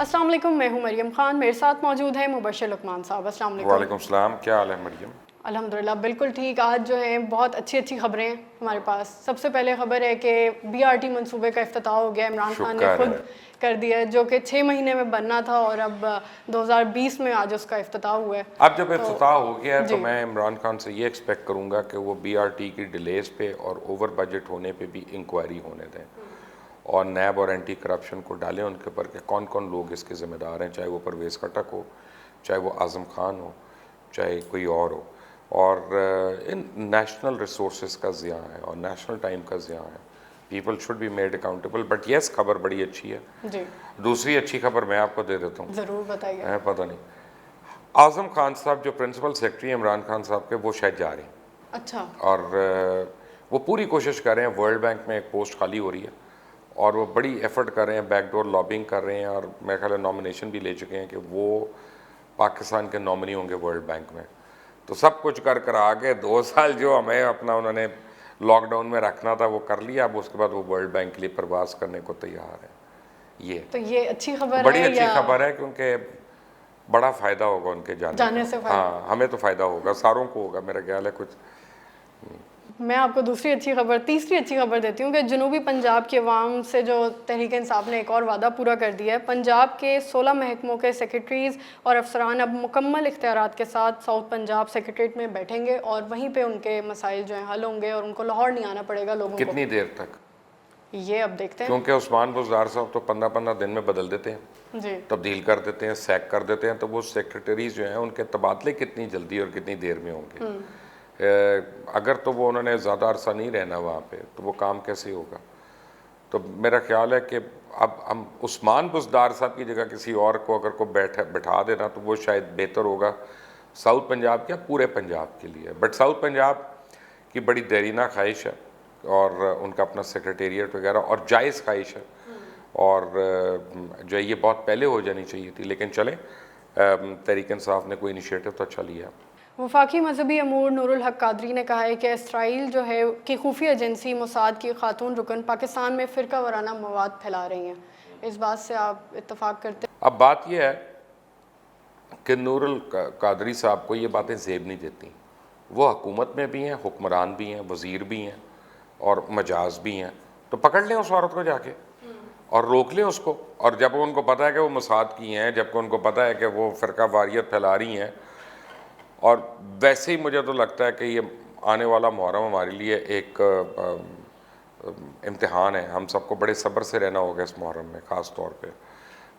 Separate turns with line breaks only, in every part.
अस्सलाम वालेकुम, मैं हूं मरियम खान। मेरे साथ मौजूद है मुबश्शिर लुकमान साहब। अस्सलाम वालेकुम।
वालेकुम सलाम, क्या हाल है मरियम?
अल्हम्दुलिल्लाह बिल्कुल ठीक। आज जो है बहुत अच्छी अच्छी खबरें हैं हमारे पास। सबसे पहले खबर है कि बीआरटी मंसूबे का इफ्तिताह हो गया। इमरान खान ने
शुक्र
खुद
है।
कर दिया है, जो कि 6 महीने में बनना था और अब 2020 में आज उसका इफ्तिताह हुआ है।
अब जब इफ्तिताह हो गया है तो
जी
मैं इमरान खान से ये एक्सपेक्ट करूँगा कि वो बीआरटी की डिलेज़ पे और ओवर बजट होने पे भी इंक्वायरी होने दें और नैब और एंटी करप्शन को डालें उनके ऊपर कि कौन कौन लोग इसके ज़िम्मेदार हैं, चाहे वो परवेज़ खटक हो, चाहे वो आज़म खान हो, चाहे कोई और हो। और इन नेशनल रिसोर्स का ज़िया है और नेशनल टाइम का ज़िया है। People should be made accountable. But yes, खबर बड़ी अच्छी है।
जी,
दूसरी अच्छी खबर मैं आपको दे देता हूँ।
ज़रूर बताइए।
पता नहीं, आज़म खान साहब जो प्रिंसिपल सेक्रेटरी इमरान खान साहब के, वो शायद जा रहे हैं
अच्छा,
और वो पूरी कोशिश कर रहे हैं। वर्ल्ड बैंक में एक पोस्ट खाली हो रही है और वो बड़ी एफर्ट कर रहे हैं, बैकडोर लॉबिंग कर रहे हैं और मेरे ख्याल है नॉमिनेशन भी ले चुके हैं कि वो पाकिस्तान के नॉमिनी होंगे वर्ल्ड बैंक में। तो सब कुछ कर कर आगे 2 साल जो हमें अपना उन्होंने लॉकडाउन में रखना था वो कर लिया। अब उसके बाद वो वर्ल्ड बैंक के लिए प्रवास करने को तैयार है। ये
तो ये अच्छी खबर
बड़ी
है
अच्छी
या
खबर है क्योंकि बड़ा फ़ायदा होगा उनके जाने
जाने
का।
से फ़ायदा?
हाँ, हमें तो फ़ायदा होगा, सारों को होगा मेरा ख्याल है। कुछ
मैं आपको तीसरी अच्छी खबर देती हूँ कि जनूबी पंजाब की आवाम से जो तहरीक इंसाफ ने एक और वादा पूरा कर दिया है। पंजाब के 16 महकमों के सेक्रेटरीज़ और अफसरान अब मुकम्मल इख्तियारात के साथ साउथ पंजाब सेक्रेटरीट में बैठेंगे और वहीं पे उनके मसाइल जो हैं हल होंगे और उनको लाहौर नहीं आना पड़ेगा लोगों
कितनी देर तक?
को। ये अब देखते हैं।
क्योंकि उस्मान बुज़दार साहब तो 15-15 दिन में बदल देते हैं,
जी,
तब्दील कर देते हैं, सैक कर देते हैं। तो वो सेक्रेटरीज जो हैं उनके तबादले कितनी जल्दी और कितनी देर में होंगे? अगर तो वो उन्होंने ज़्यादा अरसा नहीं रहना वहाँ पे तो वो काम कैसे होगा? तो मेरा ख्याल है कि अब हम उस्मान बुज़दार साहब की जगह किसी और को अगर को बैठा देना तो वो शायद बेहतर होगा साउथ पंजाब के, पूरे पंजाब के लिए। बट साउथ पंजाब की बड़ी देरीना ख्वाहिश है और उनका अपना सेक्रेटेरिएट वगैरह और जायज़ ख्वाहिश है और जो है ये बहुत पहले हो जानी चाहिए थी। लेकिन चलें, तहरीक इंसाफ ने कोई इनिशिएटिव तो अच्छा लिया।
वफाकी मजहबी अमूर नूरुल हक कादरी ने कहा है कि इसराइल जो है कि खुफिया एजेंसी मोसाद की खातून रुकन पाकिस्तान में फ़िरका वाराना मवाद फैला रही हैं। इस बात से आप इत्तफाक करते हैं?
अब बात यह है कि नूरुल कादरी साहब को ये बातें ज़ेब नहीं देती। वो हुकूमत में भी हैं, हुक्मरान भी हैं, वज़ीर भी हैं और मजाज भी हैं। तो पकड़ लें उस औरत को जाके और रोक लें उसको। और जब उनको पता है कि वो मोसाद की हैं, जबकि उनको पता है कि वो फ़िरका वारियत फैला रही हैं, और वैसे ही मुझे तो लगता है कि ये आने वाला मुहर्रम हमारे लिए एक इम्तिहान है। हम सबको बड़े सब्र से रहना होगा इस मुहर्रम में ख़ास तौर पे,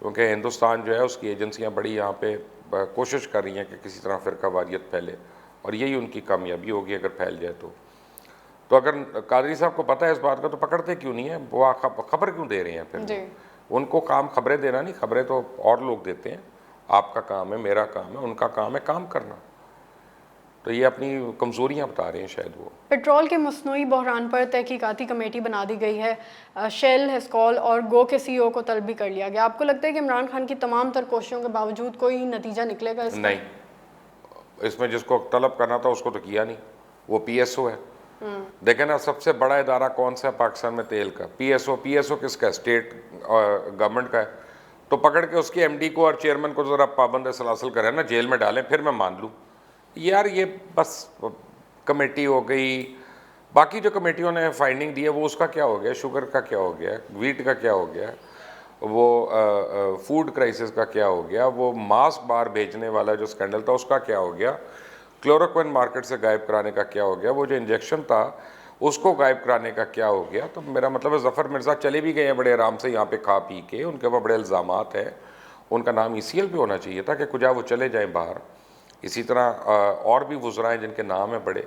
क्योंकि हिंदुस्तान जो है उसकी एजेंसियां बड़ी यहाँ पे कोशिश कर रही हैं कि किसी तरह फ़िरका वारियत फैले और यही उनकी कामयाबी होगी अगर फैल जाए तो अगर कादरी साहब को पता है इस बात का तो पकड़ते क्यों नहीं है? वो खबर क्यों दे रहे हैं फिर?
जी,
उनको काम खबरें देना नहीं, खबरें तो और लोग देते हैं। आपका काम है, मेरा काम है, उनका काम है काम करना। तो ये अपनी कमज़ोरियाँ बता रहे हैं शायद वो।
पेट्रोल के मसनूई बहरान पर तहकीकाती कमेटी बना दी गई है। शेल, हेस्कॉल और गो के CEO को तलब भी कर लिया गया। आपको लगता है कि इमरान खान की तमाम तर कोशिशों के बावजूद कोई नतीजा निकलेगा इसका?
नहीं, इसमें जिसको तलब करना था उसको तो किया नहीं। वो PSO है। देखें ना, सबसे बड़ा इदारा कौन सा है पाकिस्तान में तेल का? PSO किसका है? स्टेट गवर्नमेंट का है। तो पकड़ के उसके MD को और चेयरमैन को ज़रा पाबंद सलासल करें ना, जेल में डालें, फिर मैं मान लूँ। यार ये बस कमेटी हो गई। बाकी जो कमेटियों ने फाइंडिंग दी है वो उसका क्या हो गया? शुगर का क्या हो गया? वीट का क्या हो गया? वो फूड क्राइसिस का क्या हो गया? वो मास्क बार भेजने वाला जो स्कैंडल था उसका क्या हो गया? क्लोरोक्विन मार्केट से गायब कराने का क्या हो गया? वो जो इंजेक्शन था उसको गायब कराने का क्या हो गया? तो मेरा मतलब है ज़फ़र मिर्ज़ा चले भी गए हैं बड़े आराम से यहाँ पे खा पी के, उनके ऊपर बड़े इल्ज़ामात हैं। उनका नाम ECL पे होना चाहिए था कि कुछ वो चले जाएं बाहर। इसी तरह और भी वुज़रा हैं जिनके नाम हैं बड़े,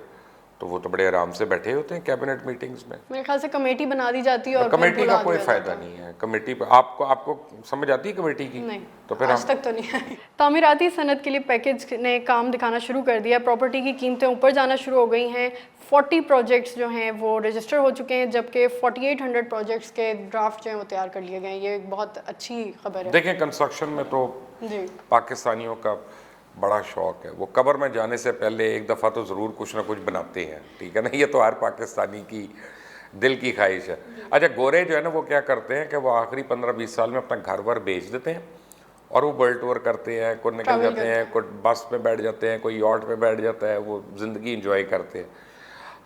तो वो तो बड़े आराम से बैठे होते हैं कैबिनेट मीटिंग्स में।
मेरे ख्याल से कमेटी बना दी जाती है और फिर
कमेटी का
भुला
कोई
दिया
फ़ायदा
जाता है।
नहीं है। कमेटी पर आपको समझ आती है कमेटी की?
नहीं,
तो फिर
आज तक तो नहीं आई। तामीराती सनत के लिए पैकेज ने काम दिखाना शुरू कर दिया। प्रॉपर्टी की कीमतें ऊपर जाना शुरू हो गई हैं। 40 प्रोजेक्ट्स जो हैं वो रजिस्टर हो चुके हैं, जबकि 4800 प्रोजेक्ट्स के ड्राफ्ट जो हैं वो तैयार कर लिए गए हैं। ये एक बहुत अच्छी खबर है।
देखें, कंस्ट्रक्शन में तो
जी,
पाकिस्तानियों का बड़ा शौक़ है। वो कब्र में जाने से पहले एक दफ़ा तो ज़रूर कुछ ना कुछ बनाते हैं, ठीक है ना? ये तो हर पाकिस्तानी की दिल की ख्वाहिश है। अच्छा, गोरे जो है ना वो क्या करते हैं कि वो आखिरी 15-20 साल में अपना घर वर बेच देते हैं और वो वर्ल्ड टूर करते हैं, कोई निकल
Travel
जाते हैं, कोई बस में बैठ जाते हैं, कोई यॉट में बैठ जाता है, वो ज़िंदगी इंजॉय करते हैं।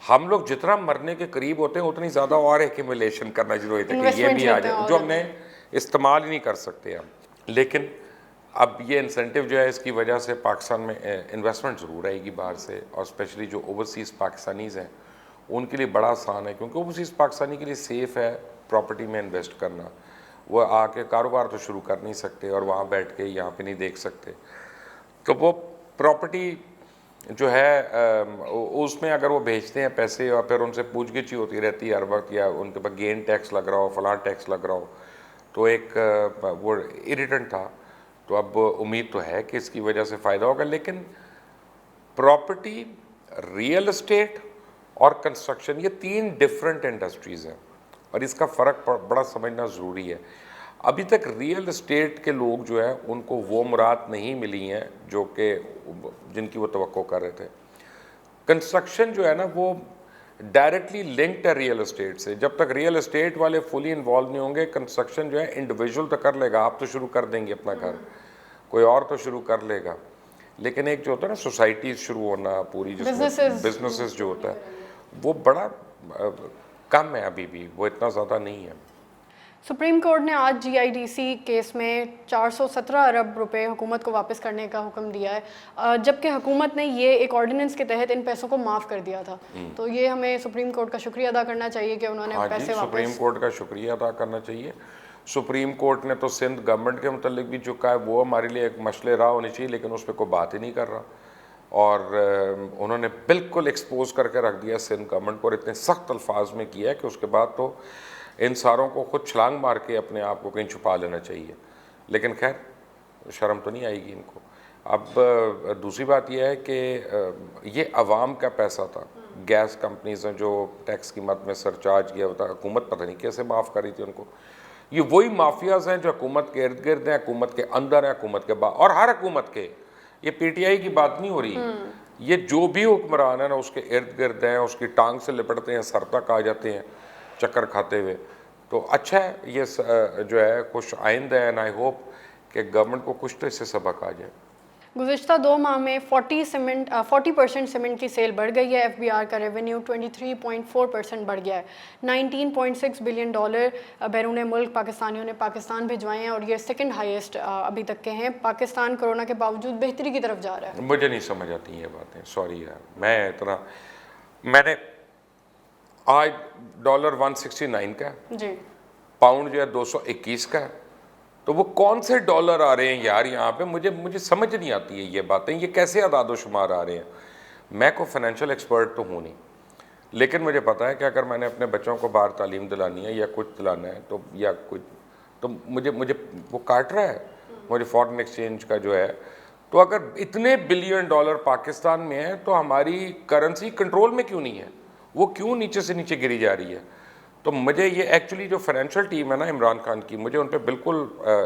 हम लोग जितना मरने के करीब होते हैं उतनी ज़्यादा और एक्यूमुलेशन करना शुरू होता है कि ये
Investment
भी आ
लेते हैं
जाए,
और
जो हमने इस्तेमाल ही नहीं कर सकते हम। लेकिन अब ये इंसेंटिव जो है, इसकी वजह से पाकिस्तान में इन्वेस्टमेंट ज़रूर आएगी बाहर से, और स्पेशली जो ओवरसीज़ पाकिस्तानीज़ हैं उनके लिए बड़ा आसान है, क्योंकि ओवरसीज़ पाकिस्तानी के लिए सेफ़ है प्रॉपर्टी में इन्वेस्ट करना। वो आके कारोबार तो शुरू कर नहीं सकते और वहाँ बैठ के यहाँ पे नहीं देख सकते, तो वो प्रॉपर्टी जो है उसमें अगर वो भेजते हैं पैसे और फिर उनसे पूछगिछ ही होती रहती है हर वक्त, या उनके पास गेन टैक्स लग रहा हो, फलां टैक्स लग रहा हो, तो एक वो इरिटेंट था। तो अब उम्मीद तो है कि इसकी वजह से फ़ायदा होगा। लेकिन प्रॉपर्टी, रियल एस्टेट और कंस्ट्रक्शन, ये 3 डिफरेंट इंडस्ट्रीज़ हैं और इसका फ़र्क बड़ा समझना ज़रूरी है। अभी तक रियल एस्टेट के लोग जो है उनको वो मुराद नहीं मिली हैं जो कि जिनकी वो तवक्को कर रहे थे। कंस्ट्रक्शन जो है ना वो डायरेक्टली लिंक्ड है रियल एस्टेट से। जब तक रियल एस्टेट वाले फुली इन्वॉल्व नहीं होंगे, कंस्ट्रक्शन जो है इंडिविजुअल तो कर लेगा, आप तो शुरू कर देंगे अपना घर, कोई और तो शुरू कर लेगा, लेकिन एक जो होता है ना सोसाइटी शुरू होना पूरी, जिसमें बिजनेसेस जो होता है वो बड़ा कम है अभी भी, वो इतना ज़्यादा नहीं है।
सुप्रीम कोर्ट ने आज जीआईडीसी केस में 417 अरब रुपए हुकूमत को वापस करने का हुक्म दिया है, जबकि हुकूमत ने ये एक ऑर्डिनेंस के तहत इन पैसों को माफ़ कर दिया था। तो ये हमें सुप्रीम कोर्ट का शुक्रिया अदा करना चाहिए कि उन्होंने पैसे वापस।
सुप्रीम कोर्ट का शुक्रिया अदा करना चाहिए। सुप्रीम कोर्ट ने तो सिंध गवर्नमेंट के मुतल्लिक भी चुका है, वो हमारे लिए एक मसले राह होनी चाहिए, लेकिन उस पर कोई बात ही नहीं कर रहा। और उन्होंने बिल्कुल एक्सपोज करके रख दिया सिंध गवर्नमेंट को, और इतने सख्त अल्फाज में किया है कि उसके बाद तो इन सारों को खुद छलांग मार के अपने आप को कहीं छुपा लेना चाहिए। लेकिन खैर शर्म तो नहीं आएगी इनको। अब दूसरी बात यह है कि ये अवाम का पैसा था, गैस कंपनीज ने जो टैक्स की मद में सरचार्ज किया होता, हुकूमत पता नहीं कैसे माफ़ करी थी उनको। ये वही माफियाज हैं जो हुकूमत के इर्द गिर्द हैं, हुकूमत के अंदर हैं, हुकूमत के बाहर, और हर हुकूमत के। ये पीटीआई की बात नहीं हो रही, ये जो भी हुक्मरान है ना उसके इर्द गिर्द हैं, उसकी टांग से लिपटते हैं, सर तक आ जाते हैं चक्कर खाते हुए। तो अच्छा है ये जो है खुश आइंद है, एंड आई होप कि गवर्नमेंट को कुछ तो इससे सबक आ जाए।
गुज़िश्ता 2 माह में 40% सीमेंट की सेल बढ़ गई है। एफबीआर का रेवेन्यू 23.4% बढ़ गया है। $19.6 बिलियन बैरून मुल्क पाकिस्तानियों ने पाकिस्तान भिजवाए हैं, और ये सेकंड हाईएस्ट अभी तक के हैं। पाकिस्तान कोरोना के बावजूद बेहतरी की तरफ जा रहा है।
मुझे नहीं समझ आती ये बातें, सॉरी यार। मैंने आज डॉलर 169 का
जी,
पाउंड जो है 221 का है, तो वो कौन से डॉलर आ रहे हैं यार यहाँ पे? मुझे समझ नहीं आती है ये बातें, ये कैसे अदाद शुमार आ रहे हैं। मैं कोई फाइनेंशियल एक्सपर्ट तो हूँ नहीं, लेकिन मुझे पता है कि अगर मैंने अपने बच्चों को बाहर तालीम दिलानी है या कुछ दिलाना है तो, या कुछ तो मुझे वो काट रहा है मुझे फॉरेन एक्सचेंज का जो है। तो अगर इतने बिलियन डॉलर पाकिस्तान में है तो हमारी करेंसी कंट्रोल में क्यों नहीं है? वो क्यों नीचे से नीचे गिरी जा रही है? तो मुझे ये एक्चुअली जो फाइनेंशियल टीम है ना इमरान खान की, मुझे उन पर बिल्कुल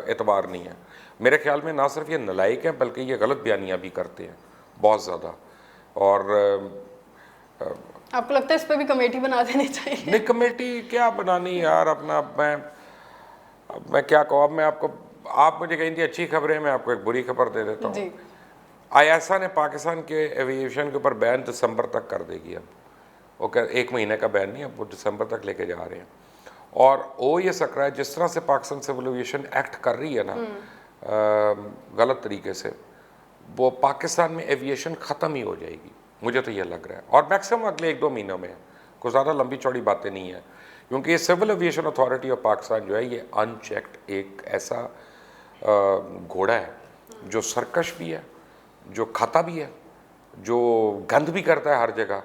एतबार नहीं है। मेरे ख्याल में ना सिर्फ ये नालायक हैं बल्कि ये गलत बयानियाँ भी करते हैं बहुत ज़्यादा। और
आपको लगता है इस पर भी कमेटी बना देनी चाहिए?
नहीं, कमेटी क्या बनानी यार, अपना मैं क्या कहूँ। अब मैं आप मुझे कहीं थी अच्छी खबरें, मैं आपको एक बुरी खबर दे देता हूँ। आईएसए ने पाकिस्तान के एविएशन के ऊपर बैन दिसंबर तक कर देगी। अब ओके, 1 महीने का बैन नहीं, अब वो दिसंबर तक लेके जा रहे हैं। और वो ये सक रहा है जिस तरह से पाकिस्तान सिविल एविएशन एक्ट कर रही है ना गलत तरीके से, वो पाकिस्तान में एविएशन ख़त्म ही हो जाएगी, मुझे तो ये लग रहा है। और मैक्सिमम अगले 1-2 महीनों में, कोई ज़्यादा लंबी चौड़ी बातें नहीं है, क्योंकि ये civil aviation authority of Pakistan जो है ये अनचेक्ड एक ऐसा घोड़ा है जो सरकश भी है, जो खाता भी है, जो गंद भी करता है हर जगह,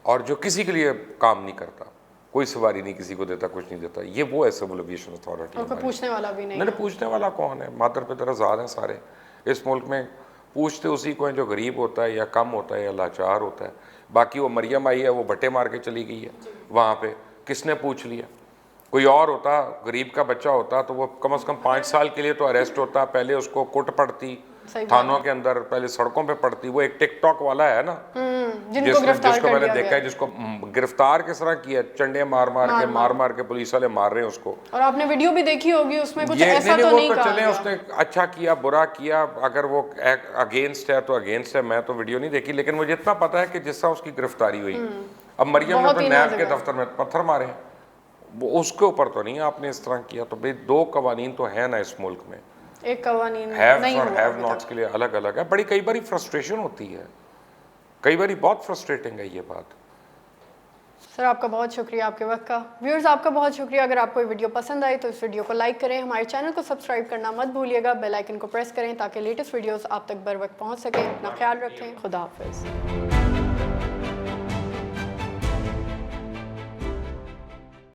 और जो किसी के लिए काम नहीं करता, कोई सवारी नहीं किसी को देता, कुछ नहीं देता। ये वो है सिविल एविएशन अथॉरिटी।
और पूछने वाला भी नहीं।
पूछने वाला कौन है? मादर पितर आज़ाद हैं सारे इस मुल्क में, पूछते उसी को हैं जो गरीब होता है या कम होता है या लाचार होता है। बाकी वो मरियम आई है, वो बट्टे मार के चली गई है, वहाँ पे किसने पूछ लिया? कोई और होता, गरीब का बच्चा होता तो वो कम से कम 5 साल के लिए तो अरेस्ट होता, पहले उसको कुट पड़ती,
सही बात
थानों के अंदर पहले सड़कों पे पड़ती, वो एक टिकटॉक वाला है ना
जिनको गिरफ्तार
जिसको
कर
मैंने
दिया
देखा
गया।
है, जिसको गिरफ्तार किस तरह किया, चंडे मार मार के पुलिस वाले मार रहे हैं उसको।
और आपने वीडियो भी देखी होगी, उसमें कुछ
ये
ऐसा
नहीं,
तो
वो
नहीं
तो
कहा
चले
गया।
उसने अच्छा किया बुरा किया, अगर वो अगेंस्ट है तो अगेंस्ट है, मैं तो वीडियो नहीं देखी, लेकिन मुझे इतना पता है कि जिस तरह उसकी गिरफ्तारी हुई, अब मरियम ने
बहुत
तो
ही
नैब के
नाजुक है।
दफ्तर में पत्थर मारे हैं, वो उसके ऊपर तो नहीं आपने इस तरह किया। तो भाई दो कवानीन तो है ना इस मुल्क में,
एक कवानीन
हैव्स
नहीं
और
हुआ
हैव
अभी
नॉट्स
तक।
के लिए अलग अलग है। बड़ी कई बार फ्रस्ट्रेशन होती है, कई बार बहुत फ्रस्ट्रेटिंग है ये बात।
सर आपका बहुत शुक्रिया आपके वक्त का। व्यूअर्स आपका बहुत शुक्रिया। अगर आपको ये वीडियो पसंद आई तो इस वीडियो को लाइक करें, हमारे चैनल को सब्सक्राइब करना मत भूलिएगा, बेल आइकन को प्रेस करें ताकि लेटेस्ट वीडियोस आप तक बर वक्त पहुंच सकें। अपना ख्याल रखें, खुदा हाफिज़।